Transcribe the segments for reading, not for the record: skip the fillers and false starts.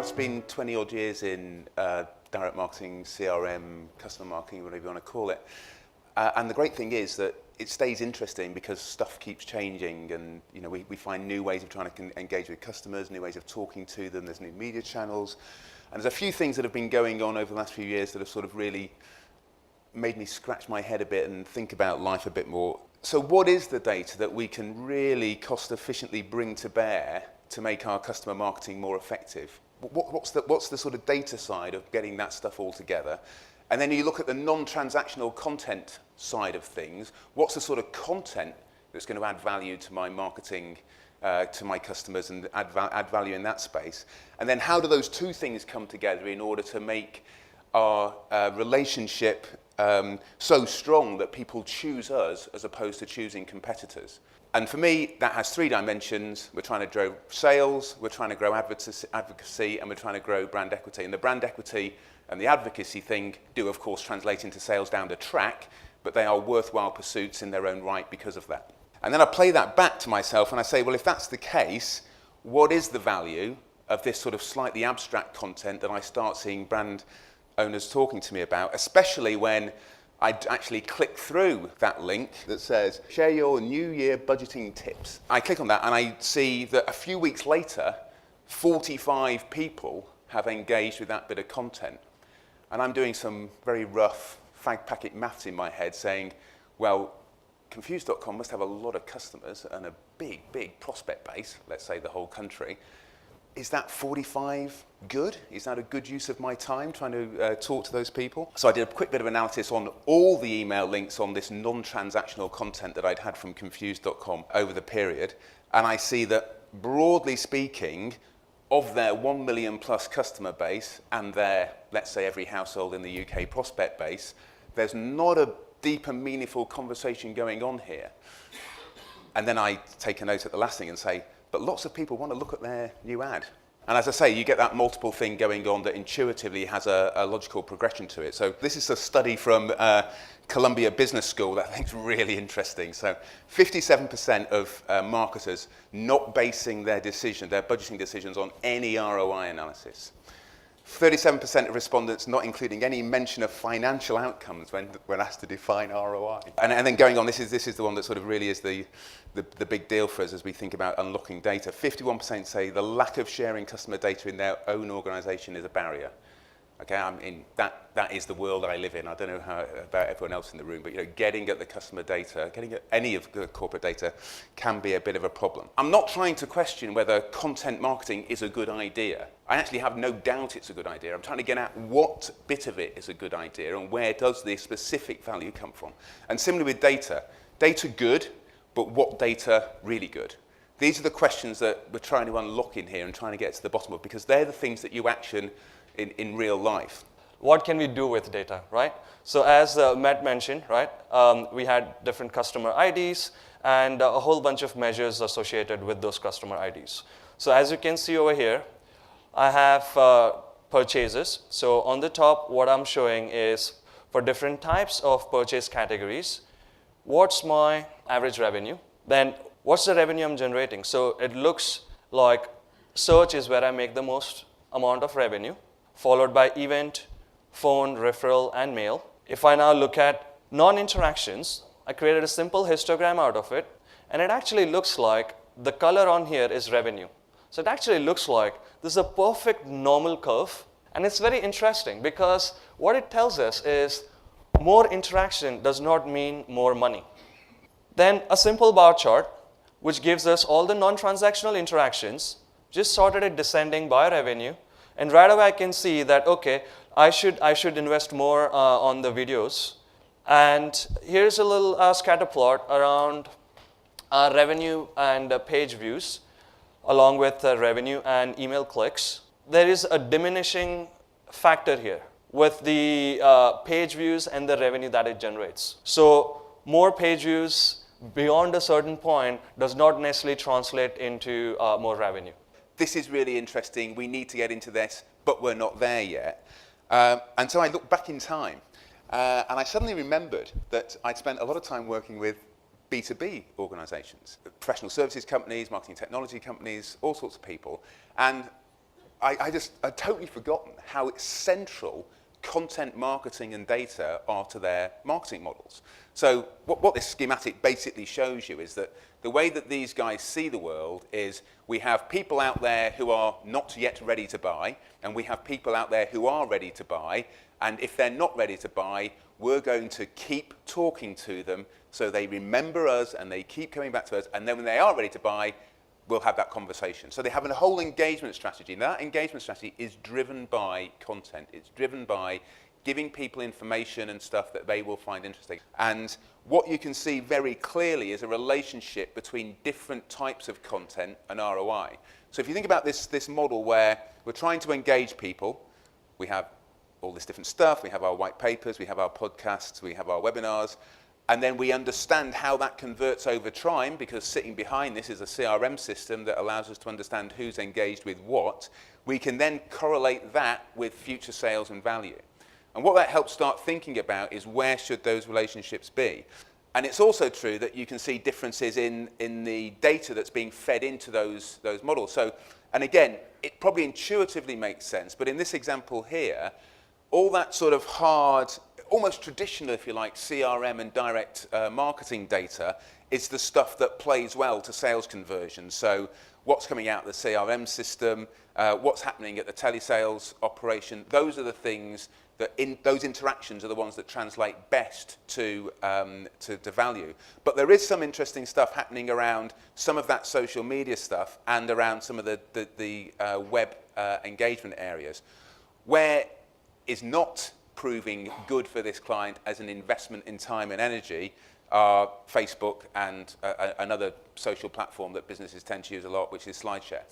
It's been 20 odd years in direct marketing, CRM, customer marketing, whatever you want to call it. And the great thing is that it stays interesting because stuff keeps changing, and we find new ways of trying to engage with customers, new ways of talking to them. There's new media channels. And there's a few things that have been going on over the last few years that have sort of really made me scratch my head a bit and think about life a bit more. So what is the data that we can really cost efficiently bring to bear to make our customer marketing more effective? What's the sort of data side of getting that stuff all together? And then you look at the non-transactional content side of things. What's the sort of content that's going to add value to my marketing, to my customers, and add value in that space? And then how do those two things come together in order to make our relationship so strong that people choose us as opposed to choosing competitors? And for me, that has three dimensions. We're trying to grow sales, we're trying to grow advocacy, and we're trying to grow brand equity. And the brand equity and the advocacy thing do, of course, translate into sales down the track, but they are worthwhile pursuits in their own right because of that. And then I play that back to myself and I say, well, if that's the case, what is the value of this sort of slightly abstract content that I start seeing brand owners talking to me about, especially when I actually click through that link that says, share your New Year budgeting tips. I click on that and I see that a few weeks later, 45 people have engaged with that bit of content. And I'm doing some very rough fag packet maths in my head saying, well, Confused.com must have a lot of customers and a big, big prospect base, let's say the whole country. Is that 45 good? Is that a good use of my time trying to talk to those people? So I did a quick bit of analysis on all the email links on this non-transactional content that I'd had from Confused.com over the period. And I see that, broadly speaking, of their 1 million plus customer base and their, let's say, every household in the UK prospect base, there's not a deep and meaningful conversation going on here. And then I take a note at the last thing and say, but lots of people want to look at their new ad. And as I say, you get that multiple thing going on that intuitively has a logical progression to it. So this is a study from Columbia Business School that I think is really interesting. So 57% of marketers not basing their budgeting decisions on any ROI analysis. 37% of respondents not including any mention of financial outcomes when asked to define ROI. And then going on, this is the one that sort of really is the big deal for us as we think about unlocking data. 51% say the lack of sharing customer data in their own organization is a barrier. Okay, that is the world I live in. I don't know about everyone else in the room, but getting at the customer data, getting at any of the corporate data can be a bit of a problem. I'm not trying to question whether content marketing is a good idea. I actually have no doubt it's a good idea. I'm trying to get at what bit of it is a good idea and where does the specific value come from. And similarly with data good, but what data really good? These are the questions that we're trying to unlock in here and trying to get to the bottom of, because they're the things that you action in real life. What can we do with data, right? So as Matt mentioned, right, we had different customer IDs and a whole bunch of measures associated with those customer IDs. So as you can see over here, I have purchases. So on the top, what I'm showing is for different types of purchase categories, what's my average revenue? Then what's the revenue I'm generating? So it looks like search is where I make the most amount of revenue, followed by event, phone, referral, and mail. If I now look at non-interactions, I created a simple histogram out of it, and it actually looks like the color on here is revenue. So it actually looks like this is a perfect normal curve, and it's very interesting because what it tells us is more interaction does not mean more money. Then a simple bar chart, which gives us all the non-transactional interactions, just sorted it descending by revenue. And right away I can see that, okay, I should invest more on the videos. And here's a little scatter plot around revenue and page views, along with revenue and email clicks. There is a diminishing factor here with the page views and the revenue that it generates. So more page views beyond a certain point does not necessarily translate into more revenue. This is really interesting, we need to get into this, but we're not there yet. And so I looked back in time, and I suddenly remembered that I'd spent a lot of time working with B2B organizations, professional services companies, marketing technology companies, all sorts of people. And I'd totally forgotten how central content marketing and data are to their marketing models. So what this schematic basically shows you is that the way that these guys see the world is we have people out there who are not yet ready to buy, and we have people out there who are ready to buy, and if they're not ready to buy, we're going to keep talking to them so they remember us and they keep coming back to us, and then when they are ready to buy, we'll have that conversation. So they have a whole engagement strategy, and that engagement strategy is driven by content. It's driven by giving people information and stuff that they will find interesting. And what you can see very clearly is a relationship between different types of content and ROI. So if you think about this model where we're trying to engage people, we have all this different stuff, we have our white papers, we have our podcasts, we have our webinars, and then we understand how that converts over time, because sitting behind this is a CRM system that allows us to understand who's engaged with what. We can then correlate that with future sales and value. And what that helps start thinking about is where should those relationships be. And it's also true that you can see differences in the data that's being fed into those models. So, and again, it probably intuitively makes sense, but in this example here, all that sort of hard, almost traditional, if you like, CRM and direct marketing data is the stuff that plays well to sales conversion. So what's coming out of the CRM system, what's happening at the telesales operation, those are the things that those interactions are the ones that translate best to value. But there is some interesting stuff happening around some of that social media stuff and around some of the web engagement areas, where is not proving good for this client as an investment in time and energy are Facebook and another social platform that businesses tend to use a lot, which is SlideShare.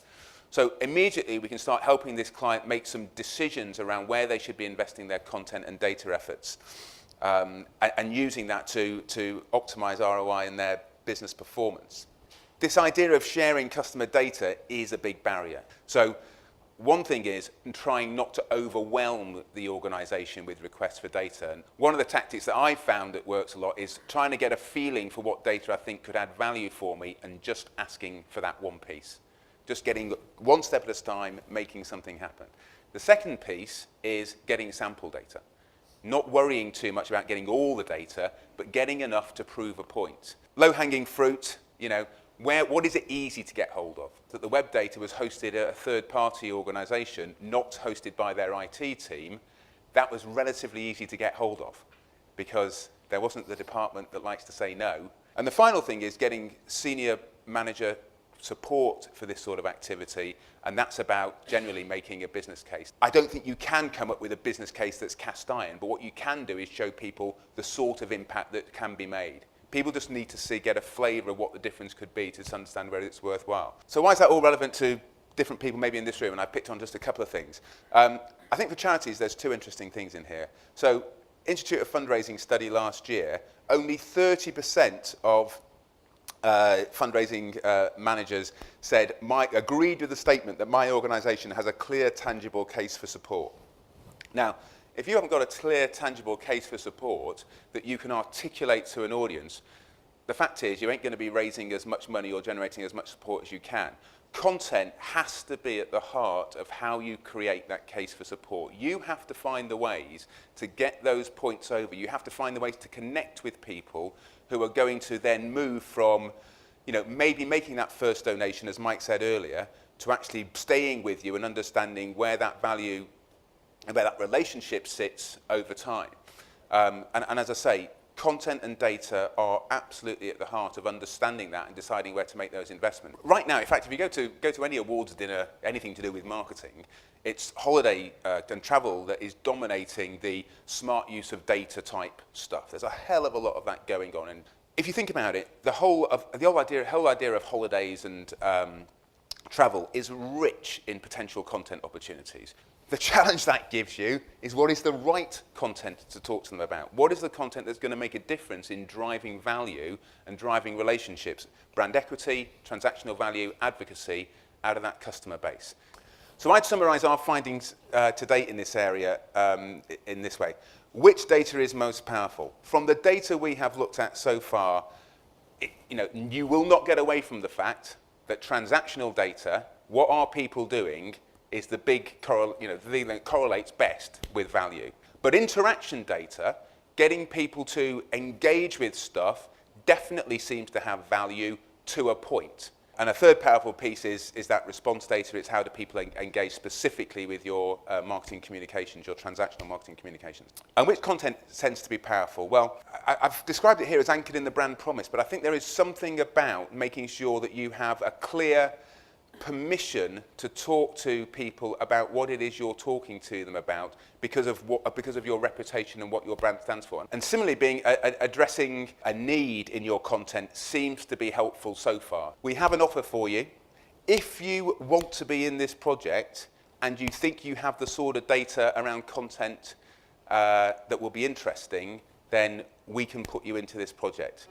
So immediately we can start helping this client make some decisions around where they should be investing their content and data efforts, and using that to optimize ROI in their business performance. This idea of sharing customer data is a big barrier. So one thing is trying not to overwhelm the organization with requests for data. And one of the tactics that I've found that works a lot is trying to get a feeling for what data I think could add value for me and just asking for that one piece. Just getting one step at a time, making something happen. The second piece is getting sample data. Not worrying too much about getting all the data, but getting enough to prove a point. Low-hanging fruit, you know, what is it easy to get hold of? That the web data was hosted at a third-party organization, not hosted by their IT team, that was relatively easy to get hold of because there wasn't the department that likes to say no. And the final thing is getting senior manager support for this sort of activity, and that's about generally making a business case. I don't think you can come up with a business case that's cast iron, but what you can do is show people the sort of impact that can be made. People just need to get a flavour of what the difference could be to understand whether it's worthwhile. So why is that all relevant to different people maybe in this room? And I picked on just a couple of things. I think for charities, there's two interesting things in here. So Institute of Fundraising study last year, only 30% of fundraising managers said, agreed with the statement that my organisation has a clear, tangible case for support. Now, if you haven't got a clear, tangible case for support that you can articulate to an audience, the fact is you ain't going to be raising as much money or generating as much support as you can. Content has to be at the heart of how you create that case for support. You have to find the ways to get those points over. You have to find the ways to connect with people who are going to then move from, you know, maybe making that first donation, as Mike said earlier, to actually staying with you and understanding where that value and where that relationship sits over time. And as I say, content and data are absolutely at the heart of understanding that and deciding where to make those investments. Right now, in fact, if you go to any awards dinner, anything to do with marketing, it's holiday and travel that is dominating the smart use of data type stuff. There's a hell of a lot of that going on. And if you think about it, the whole idea of holidays and travel is rich in potential content opportunities. The challenge that gives you is what is the right content to talk to them about? What is the content that's going to make a difference in driving value and driving relationships, brand equity, transactional value, advocacy out of that customer base? So I'd summarize our findings to date in this area in this way. Which data is most powerful? From the data we have looked at so far, you will not get away from the fact that transactional data, what are people doing, is the big the thing that correlates best with value. But interaction data, getting people to engage with stuff, definitely seems to have value to a point. And a third powerful piece is that response data. It's how do people engage specifically with your marketing communications, your transactional marketing communications. And which content tends to be powerful? Well, I've described it here as anchored in the brand promise, but I think there is something about making sure that you have a clear permission to talk to people about what it is you're talking to them about because of your reputation and what your brand stands for. And similarly, addressing a need in your content seems to be helpful so far. We have an offer for you. If you want to be in this project and you think you have the sort of data around content that will be interesting, then we can put you into this project.